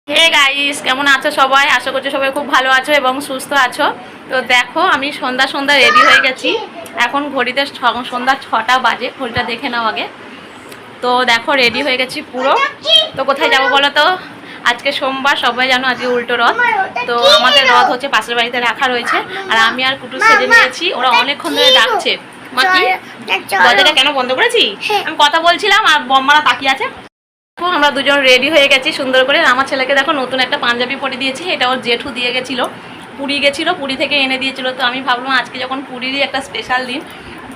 Hey guys, কেমন আছো সবাই? আশা করছি সবাই খুব ভালো আছো এবং সুস্থ আছো। তো দেখো, আমি সন্ধ্যা রেডি হয়ে গেছি। এখন ঘড়িতে সন্ধ্যা 6টা বাজে, ঘড়িটা দেখে নাও আগে। তো দেখো, রেডি হয়ে গেছি পুরো। তো কোথায় যাবো বলো তো? আজকে সোমবার, সবাই জানো আজকে উল্টো রথ। তো আমাদের রথ হচ্ছে পাশের বাড়িতে রাখা রয়েছে, আর আমি আর কুটু সেজে নিয়েছি। ওরা অনেকক্ষণ ধরে ডাকছে। মা কি দরজাটা কেন বন্ধ করেছি? আমি কথা বলছিলাম আর বম্মারা তাকিয়ে আছে। আমরা দুজন রেডি হয়ে গেছি সুন্দর করে। আমার ছেলেকে দেখো নতুন একটা পাঞ্জাবি পরে দিয়েছি। এটা ওর জেঠু দিয়ে গেছিলো, পুরী গেছিলো, পুরী থেকে এনে দিয়েছিল। তো আমি ভাবলাম আজকে যখন পুরীরই একটা স্পেশাল দিন,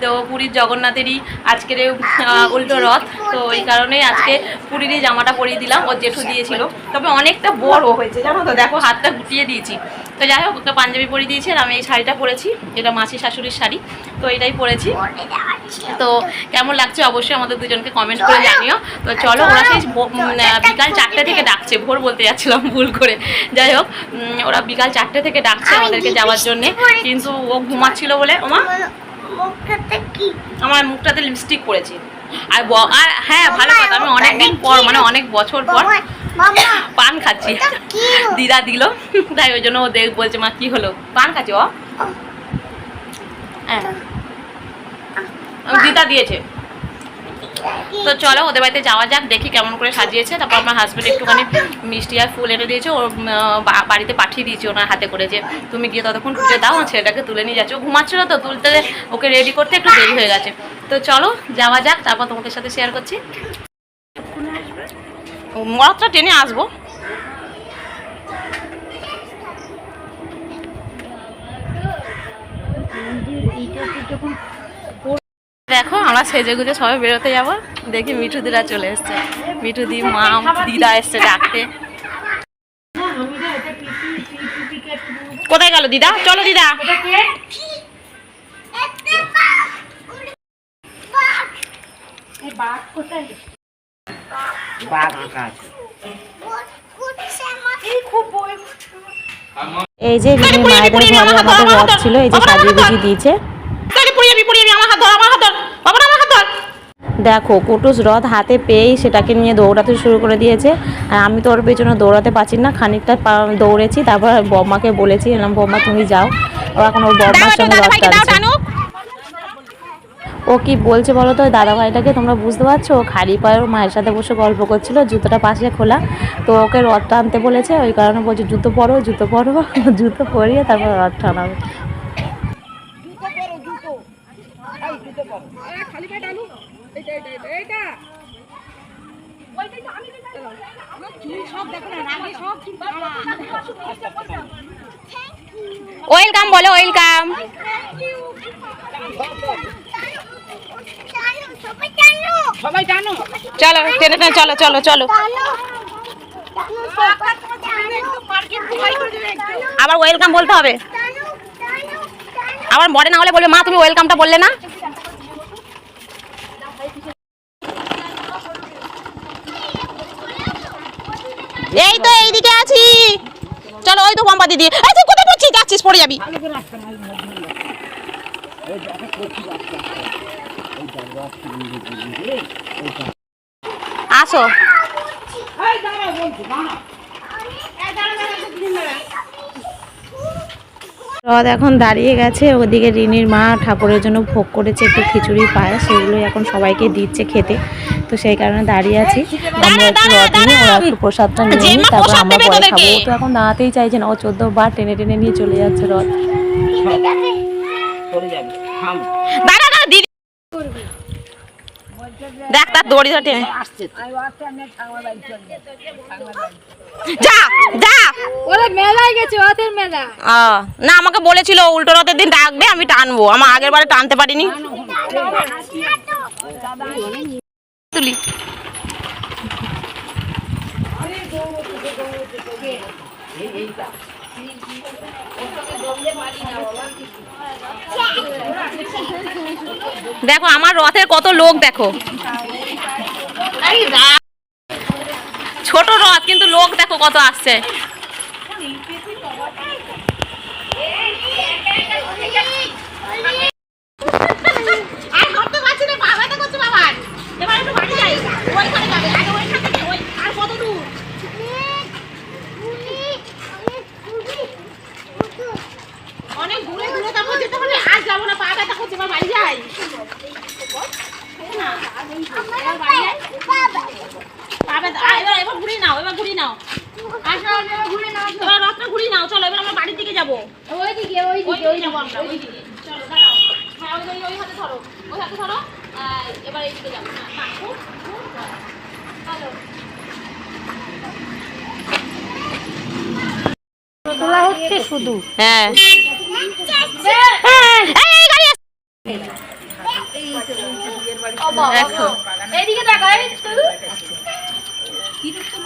তো পুরীর জগন্নাথেরই আজকের উল্টো রথ, তো এই কারণেই আজকে পুরীরই জামাটা পরিয়ে দিলাম। ওর জেঠু দিয়েছিল, তবে অনেকটা বড় হয়েছে জানো তো। দেখো হাতটা গুটিয়ে দিয়েছি। তো যাই হোক, একটা পাঞ্জাবি পরিয়ে দিয়েছি আর আমি এই শাড়িটা পরেছি, যেটা মাসি শাশুড়ির শাড়ি। তো এটাই পরেছি। তো কেমন লাগছে অবশ্যই আমাদের দুজনকে কমেন্ট করে জানিও। তো চলো, ওরা সেই বিকাল 4টে থেকে ডাকছে। ভোর বলতে যাচ্ছিলাম ভুল করে। যাই হোক, ওরা বিকাল 4টে থেকে ডাকছে আমাদেরকে যাওয়ার জন্যে, কিন্তু ও ঘুমাচ্ছিল বলে। আমার মুখটাতে লিপস্টিক পরেছি। আর হ্যাঁ, ভালো কথা, আমি অনেকদিন পর, মানে অনেক বছর পর পান খাচ্ছি। দিদা দিল, তাই ওই জন্য ও বলছে মা কি হলো, পান খাচ্ছি। ও হ্যাঁ, দিদা দিয়েছে। তো চলো ওদের বাড়িতে যাওয়া যাক, দেখি কেমন করে সাজিয়েছে। তারপর আমার হাজব্যান্ড একটুখানি মিষ্টি আর ফুল এনে দিয়েছে, ওর বাড়িতে পাঠিয়ে দিয়েছি ওনার হাতে করে, যে তুমি গিয়ে ততক্ষণ পুজো দাও, ছেলেটাকে তুলে নিয়ে যাচ্ছে। ও ঘুমাচ্ছিল তো, তুলতে ওকে রেডি করতে একটু দেরি হয়ে গেছে। তো চলো যাওয়া যাক, তারপর তোমাদের সাথে শেয়ার করছি। রথটা টেনে আসবো। দেখো, আমরা সেজে গুজে সবাই বেরোতে যাবো। দেখি মিঠু দিদা চলে এসছে। মিঠু দি, মা, দিদা এসছে ডাকতে। কোথায় গেল দিদা? চলো দিদা। এই যে মায়েদের ঘরে আমাদের রথ ছিল, এই যে সাজিয়ে গুজিয়ে দিয়েছে। দেখো, কুটুস রথ হাতে পেয়েই সেটাকে নিয়ে দৌড়াতে শুরু করে দিয়েছে। আর আমি তো ওর পেছনে দৌড়াতে পারছি না, খানিকটা দৌড়েছি। তারপর বম্মাকে বলেছি, এলাম বম্মা তুমি যাও। ও এখন ওর বম্মার সঙ্গে রথ টানছে। ও কি বলছে বলো তো, দাদা ভাইটাকে তোমরা বুঝতে পারছো? ও খালি পায়ে ওর মায়ের সাথে বসে গল্প করছিল, জুতোটা পাশে খোলা। তো ওকে রথ টানতে বলেছে, ওই কারণে বলছে জুতো পরো জুতো পরো। জুতো পরিয়ে তারপর রথ টানাবে। ওয়েলকাম বলো, ওয়েলকাম। চলো টেনে টেনে চলো চলো চলো। আবার ওয়েলকাম বলতে হবে। আবার মনে না হলে বলবে মা তুমি ওয়েলকামটা বললে না। এই তো এইদিকে আছি। চলো, ওই তো পম্পা দিদি। এই তুই কোথায় পড়ছিস? যাচ্ছিস, পড়ে যাবি। আসো। রথ এখন দাঁড়িয়ে গেছে। ওদিকে রিনির মা ঠাকুরের জন্য ভোগ করেছে একটু খিচুড়ি পায়, সেগুলোই এখন সবাইকে দিচ্ছে খেতে। তো সেই কারণে দাঁড়িয়ে আছি। আমরা একটু রথ নিয়ে, ওরা একটু প্রসাদটা নিয়ে নিই, তারপর আমরা পরে খাবো। ও তো এখন দাঁড়াতেই চাইছে না, ও 14 বার টেনে টেনে নিয়ে চলে যাচ্ছে রথ। দেখ তার দড়ি ধরে টেনে যা যা। ওরা মেলায় গেছে, ওদের মেলা। না, আমাকে বলেছিল উল্টো রথের দিন ডাকবে, আমি টানবো। আমার আগের বারে টানতে পারিনি। তুলি দেখো আমার রথের কত লোক, দেখো ছোট রথ কিন্তু লোক দেখো কত আসছে। ঘুরি নাও, চলো এবার আমরা বাড়ির দিকে যাবো। ওইদিকে যাবো আমরা, ওইদিকে। চলো দাঁড়াও। হ্যাঁ, ওই হাতে ধরো, ওই হাতে ধরো। এবার এইদিকে যাবো। না, খুব ভালো। তোলা হচ্ছে শুধু। হ্যাঁ, দেখো এইদিকে দেখো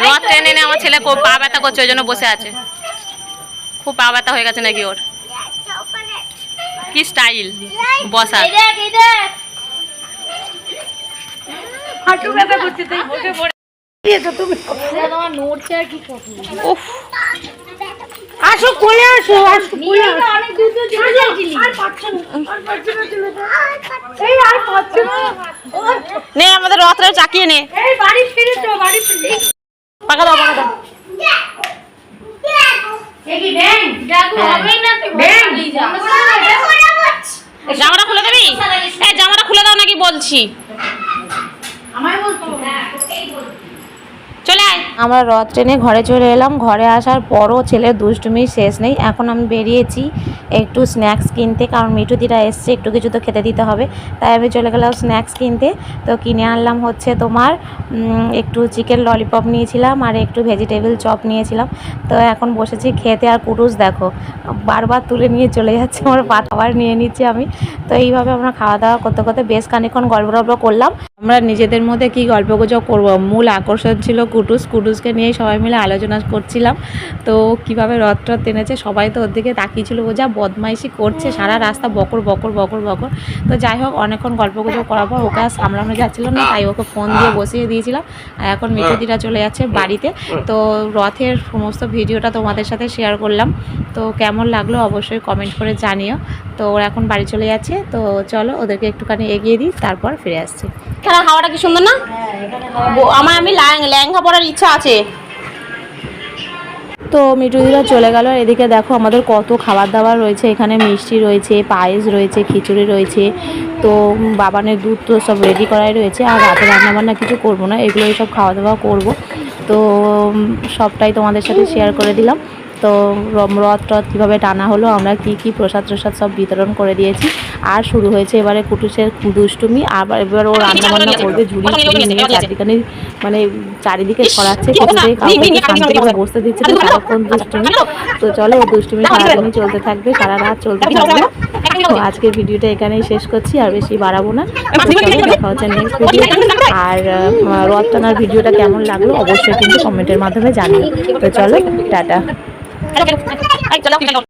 রথ টেনে এনে আমার ছেলে পা ব্যথা করছে, ওই জন্য বসে আছে। খুব পা ব্যথা হয়ে গেছে নাকি ওর। কি স্টাইল বসা। হাঁটু ব্যথা করছে তাই বসে পড়ে দিয়েছো তুমি। তোমার নড়ছে আর কি করবে। উফ, আসো কোলে আসো, আসো কোলে আসো। অনেক দূর দূর চলে যাইছিলি। আর পাচ্ছে না, আর পাচ্ছে না চলে যা। এই আর পাচ্ছে না। নে আমাদের রথটা চাকিয়ে নে। এই বাড়ি ফিরে চো, বাড়ি ফিরে। পাকা দাও, পাকা দাও। দেখি ব্যাং, জাগু হবে না তুই ব্যাং যা। জামাটা খুলে দিবি? এই জামাটা খুলে দাও নাকি বলছি। আমায় বলতো চলে আয়। আমরা রথ ট্রেনে ঘরে চলে এলাম। ঘরে আসার পরও ছেলের দুষ্টুমির শেষ নেই। এখন আমি বেরিয়েছি একটু স্ন্যাক্স কিনতে, কারণ মিঠুদিরা এসছে, একটু কিছু তো খেতে দিতে হবে। তাই আমি চলে গেলাম স্ন্যাক্স কিনতে। তো কিনে আনলাম হচ্ছে তোমার একটু চিকেন ললিপপ নিয়েছিলাম আর একটু ভেজিটেবল চপ নিয়েছিলাম। তো এখন বসেছি খেতে। আর কুটুস দেখো বারবার তুলে নিয়ে চলে যাচ্ছে, আমার ভাত আবার নিয়ে নিচ্ছি আমি। তো এইভাবে আমরা খাওয়া দাওয়া করতে করতে বেশ খানিকক্ষণ গল্প করলাম। আমরা নিজেদের মধ্যে কি গল্পগুজব করবো, মূল আকর্ষণ ছিল কুটুসকে নিয়ে সবাই মিলে আলোচনা করছিলাম। তো কিভাবে রথ টেনেছে, সবাই তো ওর দিকে তাকিয়েছিল, ও যা বদমাইশি করছে সারা রাস্তা বকর। তো যাই হোক, অনেকক্ষণ গল্পগুজব করার পর ওকে আর সামলানো যাচ্ছিল না, তাই ওকে ফোন দিয়ে বসিয়ে দিয়েছিলাম। আর এখন মিঠুদিরা চলে যাচ্ছে বাড়িতে। তো রথের সমস্ত ভিডিওটা তোমাদের সাথে শেয়ার করলাম। তো কেমন লাগলো অবশ্যই কমেন্ট করে জানিও। তো ওরা এখন বাড়ি চলে যাচ্ছে। তো চলো ওদেরকে একটুখানি এগিয়ে দিই, তারপর ফিরে আসছি। খেলার হাওয়াটা কি সুন্দর না? আমি লেহেঙ্গা পরার ইচ্ছা আছে। তো মিঠুদিরা চলে গেল। এদিকে দেখো আমাদের কত খাবার দাবার রয়েছে, এখানে মিষ্টি রয়েছে, পায়েস রয়েছে, খিচুড়ি রয়েছে। তো বাবানের দুধ তো সব রেডি করাই রয়েছে। আর রাতে রান্নাবান্না কিছু করবো না, এগুলোই সব খাওয়া দাওয়া করবো। তো সবটাই তোমাদের সাথে শেয়ার করে দিলাম। তো রথ কীভাবে টানা হলো, আমরা কি প্রসাদ সব বিতরণ করে দিয়েছি। আর শুরু হয়েছে এবারে কুটুসের দুষ্টুমি। আবার এবার ও রান্নাবান্না করবে, ঝুড়ি নিয়ে চারিদিকে ছড়াচ্ছে, কিছুতেই কাউকে শান্তিতে বসতে দিচ্ছে না, সারাক্ষণ দুষ্টুমি। তো চলো ও দুষ্টুমি সারাদিনই চলতে থাকবে, সারা রাত চলতে থাকবে। তো আজকের ভিডিওটা এখানেই শেষ করছি, আর বেশি বাড়াবো না। দেখা হচ্ছে নেক্সট ভিডিও। আর রথ টানার ভিডিওটা কেমন লাগলো অবশ্যই কিন্তু কমেন্টের মাধ্যমে জানিও। তো চলো টাটা।